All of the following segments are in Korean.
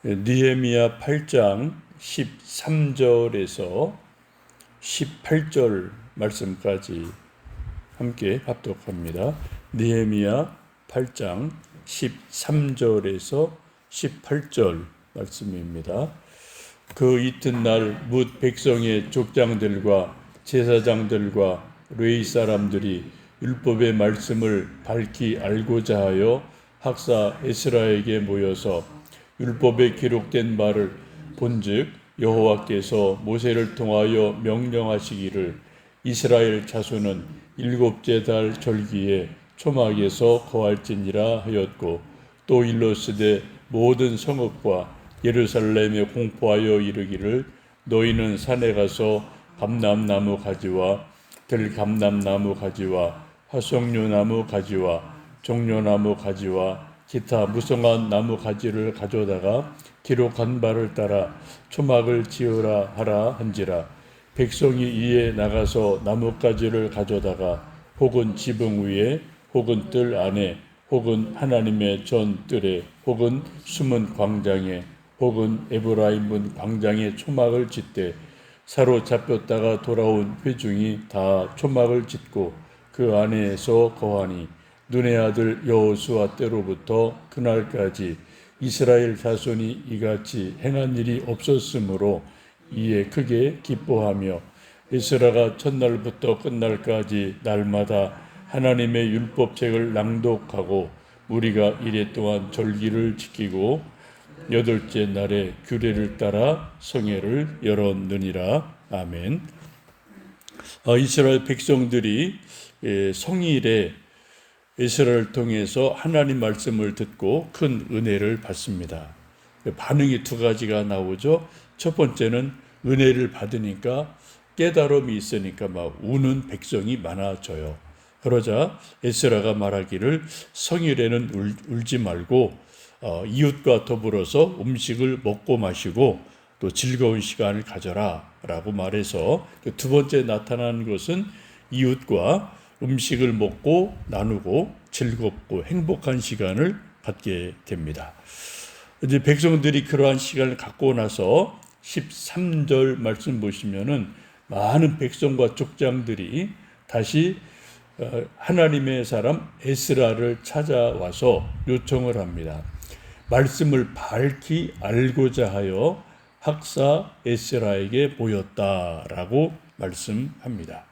느헤미야 8장 13절에서 18절 말씀까지 함께 합독합니다. 느헤미야 8장 13절에서 18절 말씀입니다. 그 이튿날 뭇 백성의 족장들과 제사장들과 레위 사람들이 율법의 말씀을 밝히 알고자 하여 학사 에스라에게 모여서 율법에 기록된 말을 본즉 여호와께서 모세를 통하여 명령하시기를 이스라엘 자손은 일곱째 달 절기에 초막에서 거할지니라 하였고, 또 일러스되 모든 성읍과 예루살렘에 공포하여 이르기를 너희는 산에 가서 감람나무 가지와 들감람나무 가지와 화석류나무 가지와 종려나무 가지와 기타 무성한 나무 가지를 가져다가 기록한 바를 따라 초막을 지으라 하라 한지라. 백성이 이에 나가서 나뭇가지를 가져다가 혹은 지붕 위에 혹은 뜰 안에 혹은 하나님의 전 뜰에 혹은 숨은 광장에 혹은 에브라임 문 광장에 초막을 짓되, 사로잡혔다가 돌아온 회중이 다 초막을 짓고 그 안에서 거하니, 눈의 아들 여호수아 때로부터 그날까지 이스라엘 자손이 이같이 행한 일이 없었으므로 이에 크게 기뻐하며 에스라가 첫날부터 끝날까지 날마다 하나님의 율법책을 낭독하고 무리가 이레 동안 절기를 지키고 여덟째 날에 규례를 따라 성회를 열었느니라. 아멘. 이스라엘 백성들이 성일에 에스라를 통해서 하나님 말씀을 듣고 큰 은혜를 받습니다. 반응이 두 가지가 나오죠. 첫 번째는 은혜를 받으니까 깨달음이 있으니까 막 우는 백성이 많아져요. 그러자 에스라가 말하기를 성일에는 울지 말고 이웃과 더불어서 음식을 먹고 마시고 또 즐거운 시간을 가져라 라고 말해서, 두 번째 나타나는 것은 이웃과 음식을 먹고 나누고 즐겁고 행복한 시간을 갖게 됩니다. 이제 백성들이 그러한 시간을 갖고 나서 13절 말씀 보시면은 많은 백성과 족장들이 다시 하나님의 사람 에스라를 찾아와서 요청을 합니다. 말씀을 밝히 알고자 하여 학사 에스라에게 모였다라고 말씀합니다.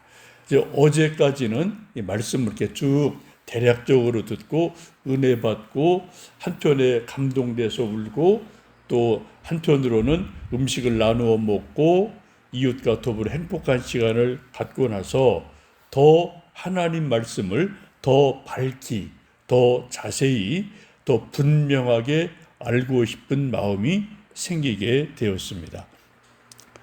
이제 어제까지는 이 말씀을 이렇게 쭉 대략적으로 듣고 은혜 받고 한편에 감동돼서 울고 또 한편으로는 음식을 나누어 먹고 이웃과 더불어 행복한 시간을 갖고 나서 더 하나님 말씀을 더 밝히, 더 자세히, 더 분명하게 알고 싶은 마음이 생기게 되었습니다.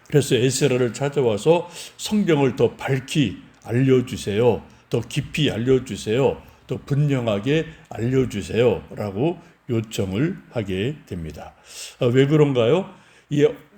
그래서 에스라를 찾아와서 성경을 더 밝히 알려주세요. 더 깊이 알려주세요. 더 분명하게 알려주세요. 라고 요청을 하게 됩니다. 왜 그런가요?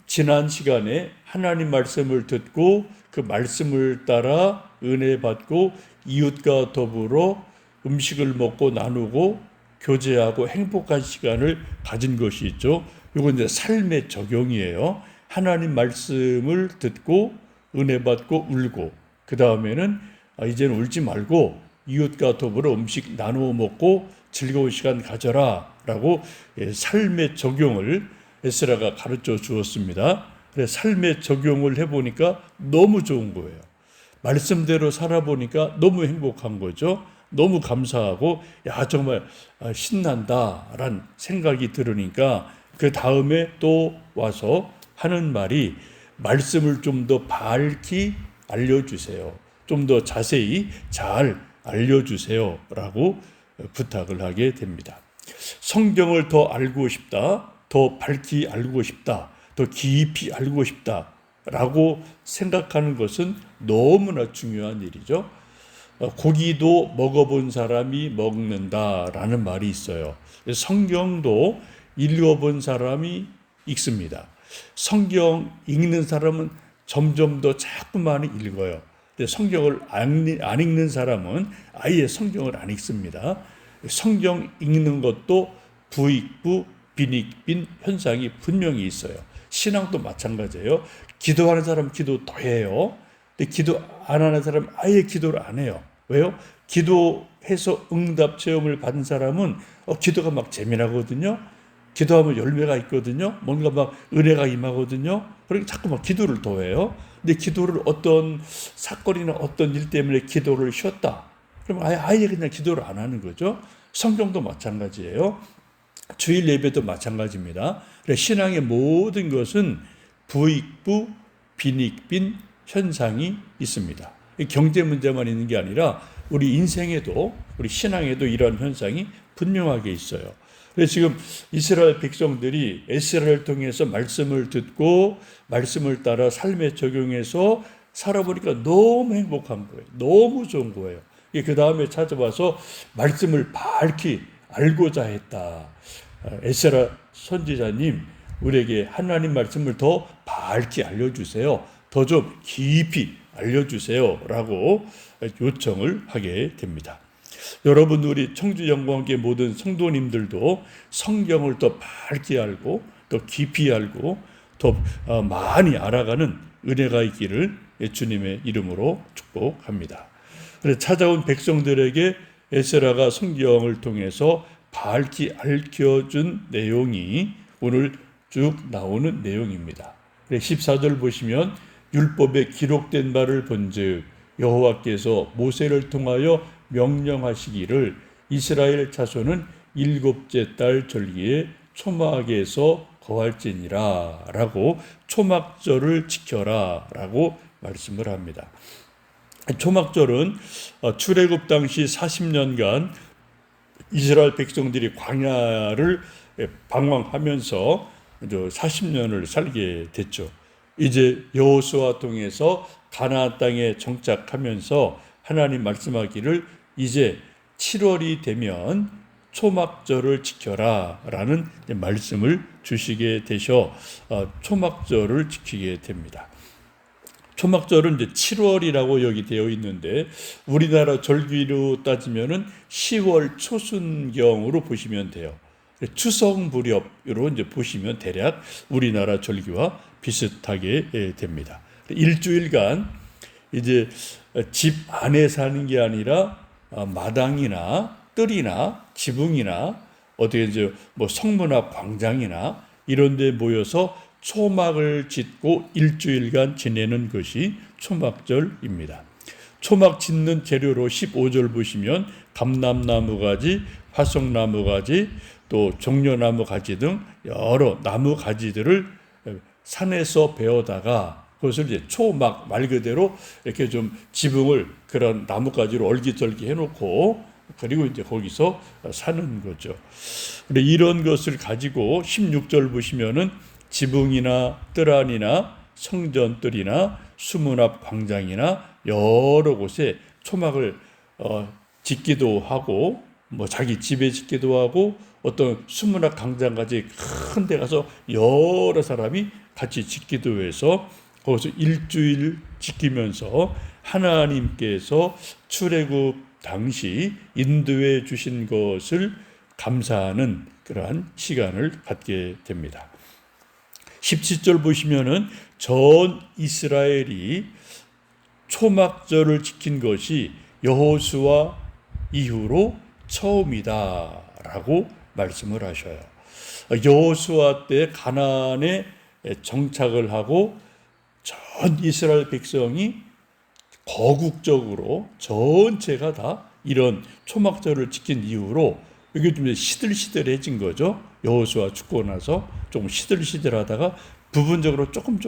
지난 시간에 하나님 말씀을 듣고 그 말씀을 따라 은혜 받고 이웃과 더불어 음식을 먹고 나누고 교제하고 행복한 시간을 가진 것이 있죠. 이건 이제 삶의 적용이에요. 하나님 말씀을 듣고 은혜 받고 울고, 그 다음에는 이제는 울지 말고 이웃과 더불어 음식 나누어 먹고 즐거운 시간 가져라 라고 삶의 적용을 에스라가 가르쳐 주었습니다. 그래서 삶의 적용을 해보니까 너무 좋은 거예요. 말씀대로 살아보니까 너무 행복한 거죠. 너무 감사하고 정말 신난다라는 생각이 들으니까 그 다음에 또 와서 하는 말이 말씀을 좀 더 밝히 알려주세요. 좀 더 자세히 잘 알려주세요 라고 부탁을 하게 됩니다. 성경을 더 알고 싶다, 더 밝히 알고 싶다, 더 깊이 알고 싶다 라고 생각하는 것은 너무나 중요한 일이죠. 고기도 먹어본 사람이 먹는다라는 말이 있어요. 성경도 읽어본 사람이 읽습니다. 성경 읽는 사람은 점점 더 자꾸만 읽어요. 근데 성경을 안 읽는 사람은 아예 성경을 안 읽습니다. 성경 읽는 것도 부익부 빈익빈 현상이 분명히 있어요. 신앙도 마찬가지예요. 기도하는 사람 기도 더 해요. 근데 기도 안 하는 사람 아예 기도를 안 해요. 왜요? 기도해서 응답 체험을 받은 사람은 기도가 막 재미나거든요. 기도하면 열매가 있거든요. 뭔가 막 은혜가 임하거든요. 그러니까 자꾸 막 기도를 더 해요. 근데 기도를 어떤 사건이나 어떤 일 때문에 기도를 쉬었다. 그럼 아예 그냥 기도를 안 하는 거죠. 성경도 마찬가지예요. 주일 예배도 마찬가지입니다. 신앙의 모든 것은 부익부, 빈익빈 현상이 있습니다. 경제 문제만 있는 게 아니라 우리 인생에도, 우리 신앙에도 이런 현상이 분명하게 있어요. 그래서 지금 이스라엘 백성들이 에스라를 통해서 말씀을 듣고 말씀을 따라 삶에 적용해서 살아보니까 너무 행복한 거예요. 너무 좋은 거예요. 그 다음에 찾아와서 말씀을 밝히 알고자 했다. 에스라 선지자님, 우리에게 하나님 말씀을 더 밝히 알려주세요. 더 좀 깊이 알려주세요. 라고 요청을 하게 됩니다. 여러분, 우리 청주영광교회 모든 성도님들도 성경을 더 밝게 알고 더 깊이 알고 더 많이 알아가는 은혜가 있기를 주님의 이름으로 축복합니다. 그래서 찾아온 백성들에게 에스라가 성경을 통해서 밝히 알려준 내용이 오늘 쭉 나오는 내용입니다. 14절 보시면 율법에 기록된 바를 본즉 여호와께서 모세를 통하여 명령하시기를 이스라엘 자손은 일곱째 달 절기에 초막에서 거할지니라 라고 초막절을 지켜라 라고 말씀을 합니다. 초막절은 출애굽 당시 40년간 이스라엘 백성들이 광야를 방황하면서 40년을 살게 됐죠. 이제 여호수아 통해서 가나안 땅에 정착하면서 하나님 말씀하기를 이제 7월이 되면 초막절을 지켜라 라는 말씀을 주시게 되셔 초막절을 지키게 됩니다. 초막절은 이제 7월이라고 여기 되어 있는데 우리나라 절기로 따지면은 10월 초순경으로 보시면 돼요. 추석 무렵으로 이제 보시면 대략 우리나라 절기와 비슷하게 됩니다. 일주일간 이제 집 안에 사는 게 아니라 마당이나 뜰이나 지붕이나 어떻게 이제 뭐 성문 앞 광장이나 이런 데 모여서 초막을 짓고 일주일간 지내는 것이 초막절입니다. 초막 짓는 재료로 15절 보시면 감람나무 가지, 화석나무 가지, 또 종려나무 가지 등 여러 나무 가지들을 산에서 베어다가 그것을 이제 초막 말 그대로 이렇게 좀 지붕을 그런 나뭇가지로 얼기설기 해놓고 그리고 이제 거기서 사는 거죠. 근데 이런 것을 가지고 16절 보시면은 지붕이나 뜰 안이나 성전뜰이나 수문 앞 광장이나 여러 곳에 초막을 짓기도 하고 뭐 자기 집에 짓기도 하고 어떤 수문 앞 광장까지 큰 데 가서 여러 사람이 같이 짓기도 해서 거기서 일주일 지키면서 하나님께서 출애굽 당시 인도해 주신 것을 감사하는 그러한 시간을 갖게 됩니다. 17절 보시면은 전 이스라엘이 초막절을 지킨 것이 여호수아 이후로 처음이다라고 말씀을 하셔요. 여호수아 때 가나안에 정착을 하고 전 이스라엘 백성이 거국적으로 전체가 다 이런 초막절을 지킨 이후로 이게 좀 시들시들해진 거죠. 여호수아 죽고 나서 조금 시들시들하다가 부분적으로 조금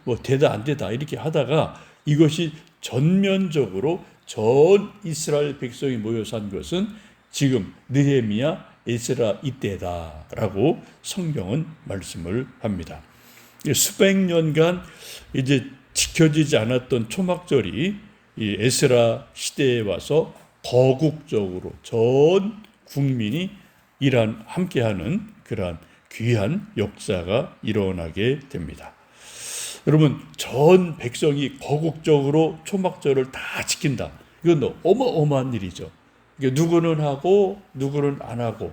뭐 되다 안 되다 이렇게 하다가 이것이 전면적으로 전 이스라엘 백성이 모여 산 것은 지금 느헤미야 에스라 이때다라고 성경은 말씀을 합니다. 수백 년간 이제 지켜지지 않았던 초막절이 이 에스라 시대에 와서 거국적으로 전 국민이 함께하는 그러한 귀한 역사가 일어나게 됩니다. 여러분, 전 백성이 거국적으로 초막절을 다 지킨다. 이건 어마어마한 일이죠. 이게 누구는 하고 누구는 안 하고,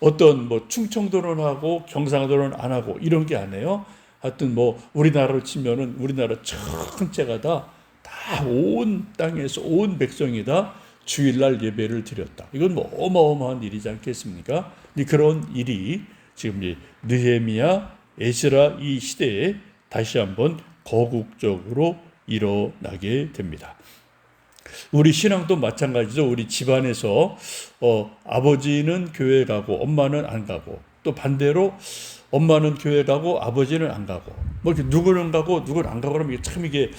어떤 뭐 충청도는 하고 경상도는 안 하고 이런 게 아니에요. 하여튼 뭐 우리나라로 치면은 우리나라 전체가 다 온 땅에서 온 백성이 다 주일날 예배를 드렸다. 이건 뭐 어마어마한 일이지 않겠습니까? 그런 일이 지금 이 느헤미야, 에스라 이 시대에 다시 한번 거국적으로 일어나게 됩니다. 우리 신앙도 마찬가지죠. 우리 집안에서 아버지는 교회 가고 엄마는 안 가고, 또 반대로 엄마는 교회 가고 아버지는 안 가고, 뭐 이렇게 누구는 가고 누구는 안 가고 그러면 이게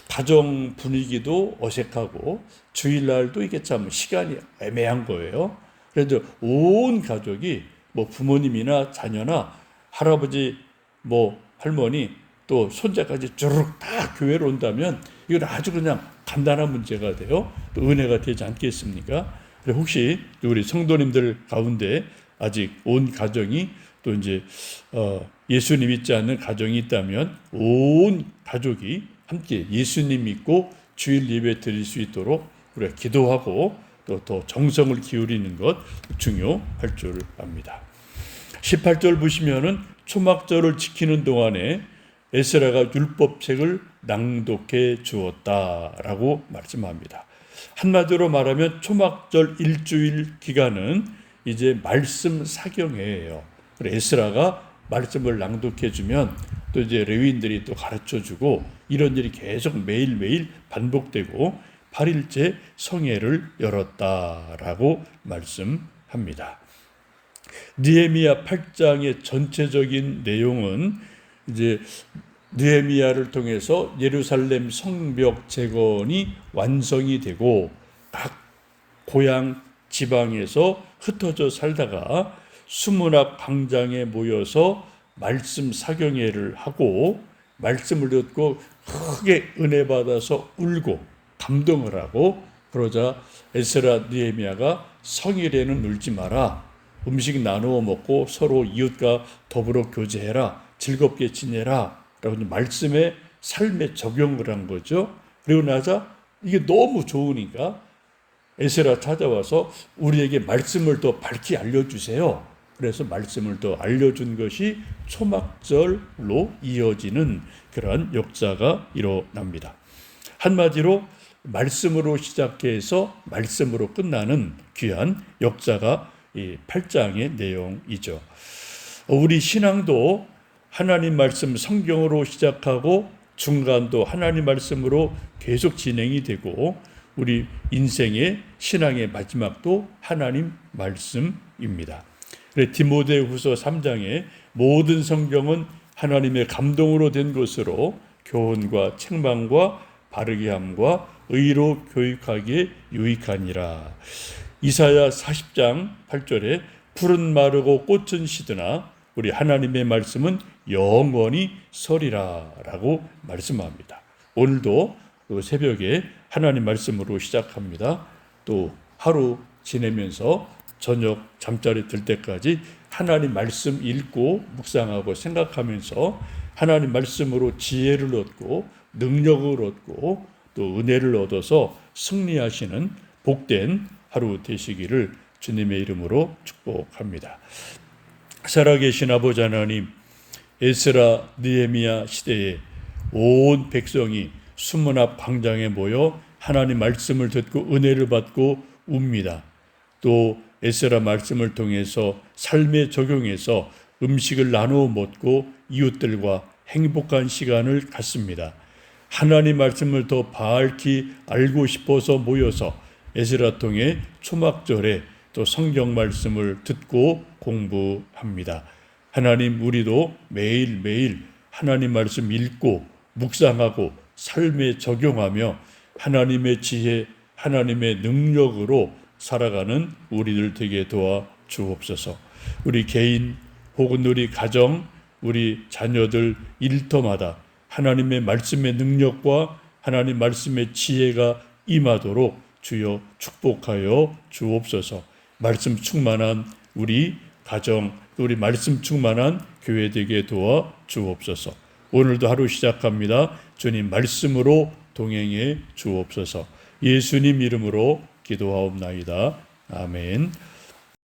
가정 분위기도 어색하고 주일날도 이게 참 시간이 애매한 거예요. 그래서 온 가족이 뭐 부모님이나 자녀나 할아버지, 뭐 할머니, 또 손자까지 주르륵 다 교회로 온다면 이건 아주 그냥 간단한 문제가 돼요. 또 은혜가 되지 않겠습니까? 혹시 우리 성도님들 가운데 아직 온 가정이 또 이제 예수님 믿지 않는 가정이 있다면 온 가족이 함께 예수님 믿고 주일 예배 드릴 수 있도록 우리가 기도하고 또 더 정성을 기울이는 것 중요할 줄 압니다. 18절 보시면은 초막절을 지키는 동안에 에스라가 율법책을 낭독해 주었다라고 말씀합니다. 한마디로 말하면 초막절 일주일 기간은 이제 말씀 사경회예요. 에스라가 말씀을 낭독해 주면 또 이제 레위인들이 또 가르쳐 주고, 이런 일이 계속 매일매일 반복되고 8일째 성회를 열었다라고 말씀합니다. 느헤미야 8장의 전체적인 내용은 이제 느헤미야를 통해서 예루살렘 성벽 재건이 완성이 되고, 각 고향 지방에서 흩어져 살다가 수문 앞 광장에 모여서 말씀 사경회를 하고, 말씀을 듣고 크게 은혜 받아서 울고 감동을 하고, 그러자 에스라 느헤미야가 성일에는 울지 마라, 음식 나누어 먹고 서로 이웃과 더불어 교제해라, 즐겁게 지내라 라고 말씀에 삶에 적용을 한 거죠. 그리고 나자 이게 너무 좋으니까 에스라 찾아와서 우리에게 말씀을 더 밝히 알려주세요. 그래서 말씀을 더 알려준 것이 초막절로 이어지는 그러한 역사가 일어납니다. 한마디로 말씀으로 시작해서 말씀으로 끝나는 귀한 역사가 이 8장의 내용이죠. 우리 신앙도 하나님 말씀 성경으로 시작하고 중간도 하나님 말씀으로 계속 진행이 되고, 우리 인생의 신앙의 마지막도 하나님 말씀입니다. 디모데후서 3장에 모든 성경은 하나님의 감동으로 된 것으로 교훈과 책망과 바르게 함과 의로 교육하기에 유익하니라. 이사야 40장 8절에 풀은 마르고 꽃은 시드나 우리 하나님의 말씀은 영원히 서리라 라고 말씀합니다. 오늘도 새벽에 하나님 말씀으로 시작합니다. 또 하루 지내면서 저녁 잠자리 들 때까지 하나님 말씀 읽고 묵상하고 생각하면서 하나님 말씀으로 지혜를 얻고 능력을 얻고 또 은혜를 얻어서 승리하시는 복된 하루 되시기를 주님의 이름으로 축복합니다. 살아계신 아버지 하나님, 에스라 느헤미야 시대에 온 백성이 수문 앞 광장에 모여 하나님 말씀을 듣고 은혜를 받고 웁니다. 또 에스라 말씀을 통해서 삶에 적용해서 음식을 나누어 먹고 이웃들과 행복한 시간을 갖습니다. 하나님 말씀을 더 밝히 알고 싶어서 모여서 에스라 통해 초막절에 또 성경 말씀을 듣고 공부합니다. 하나님, 우리도 매일매일 하나님 말씀 읽고 묵상하고 삶에 적용하며 하나님의 지혜, 하나님의 능력으로 살아가는 우리들 되게 도와 주옵소서. 우리 개인 혹은 우리 가정, 우리 자녀들 일터마다 하나님의 말씀의 능력과 하나님 말씀의 지혜가 임하도록 주여 축복하여 주옵소서. 말씀 충만한 우리 가정, 우리 말씀 충만한 교회 되게 도와 주옵소서. 오늘도 하루 시작합니다. 주님 말씀으로 동행해 주옵소서. 예수님 이름으로 기도하옵나이다. 아멘.